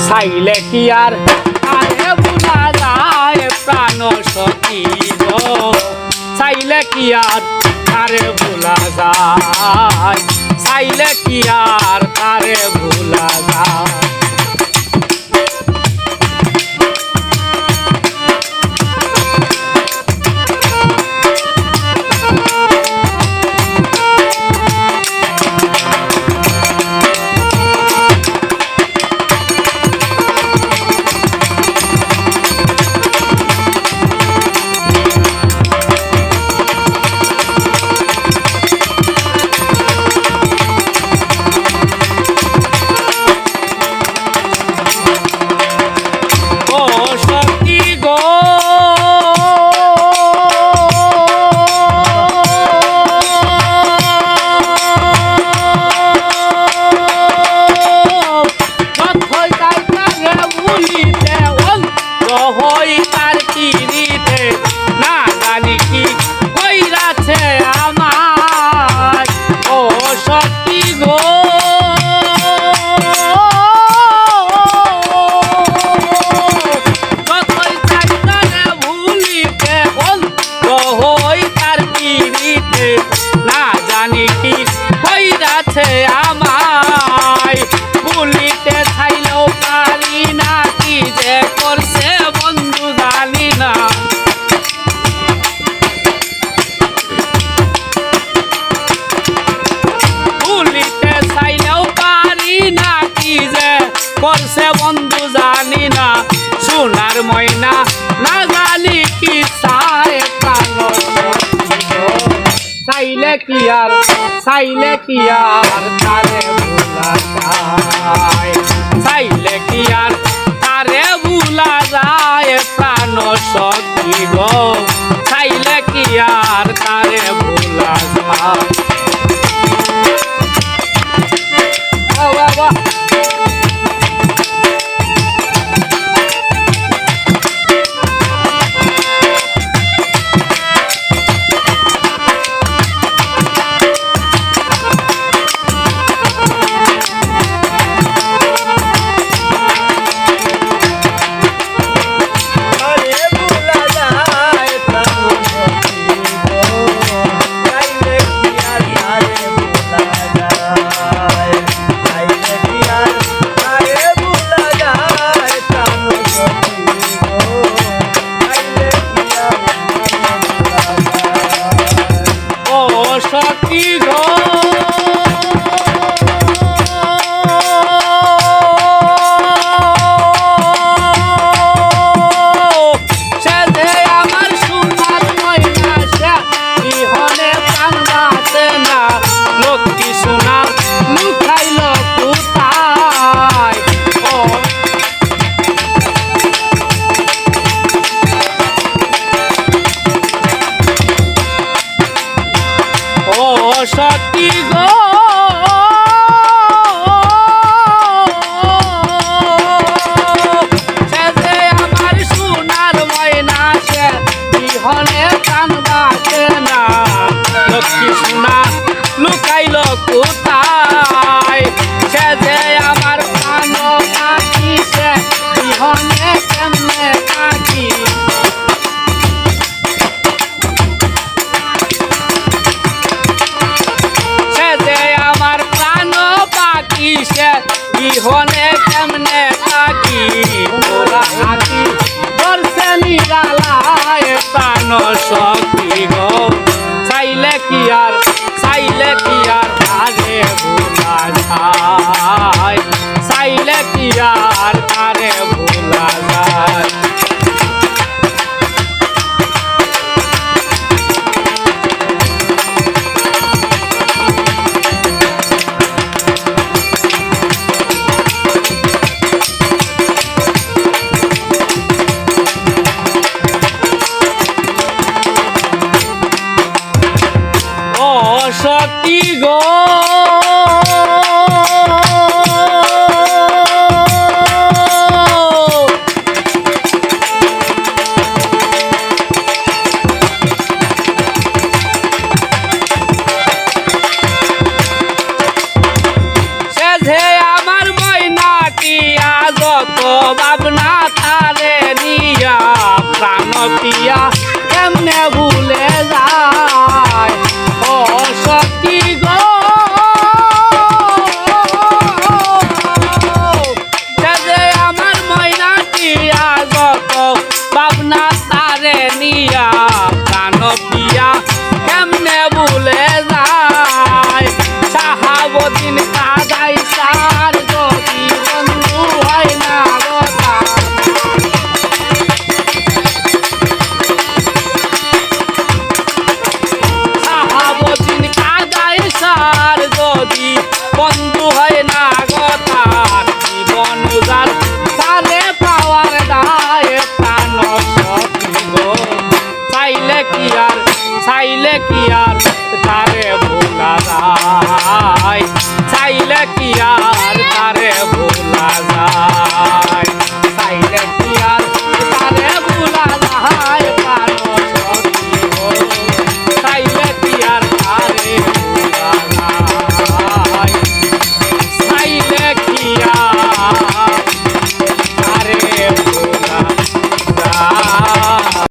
চাইলে কি আর তারে ভুলা যায় প্রাণ সখী গো চাইলে কি আর তারে ভুলা যায় চাইলে কি আর তারে ভুলা যায় না জানি কি হইরাছে আমায় ভুলিতে চাইলেও পারি না কি যে করছে বন্ধু জানি না ভুলিতে চাইলেও পারি না কি যে করছে বন্ধু জানি না সোনার ময়না না জানি কি চায় চাইলে কি আর তারে ভুলা যায় চাইলে কি আর তারে ভুলা যায় প্রাণ সখী গো চাইলে কি আর তারে ভুলা যায় সখী গো সে যে আমার সোনার ময়না সে ইহনে কান্দাছে না লক্ষ্মী সোনা লুকাইল কোথায় সখী গো সে যে আমার সোনার ময়না সে ইহনে কান্দাছে না লক্ষ্মী সোনা লুকাইল কোথায় সে যে আমার প্রাণ পাখি সে ইহনে কেমনে থাকি ইহনে কেমনে থাকি ওরা হাতি ধরছে নিরালায় প্রাণ সখী গো চাইলে কি আর তারে ভুলা যায় চাইলে কি আর তারে ভুলা যায় সখী গো যত ভাবনা তারে নিয়া প্রাণ পিয়া কেমনে ভুলে যায় ও সখী গো যে আমার ময়না টিয়া যত ভাবনা তারে নিয়া প্রাণ পিয়া কেমনে ভুলে যায় শাহাবুদ্দিন কাদাই সার যদি বন্ধু হয় না কথা শাহাবুদ্দিন কাদাই সার যদি বন্ধু হয় না কথা জীবন উজার তালে পাওয়ার দায় প্রাণ সখী গো চাইলে কি আর তারে ভোলা যায় চাইলে কি আর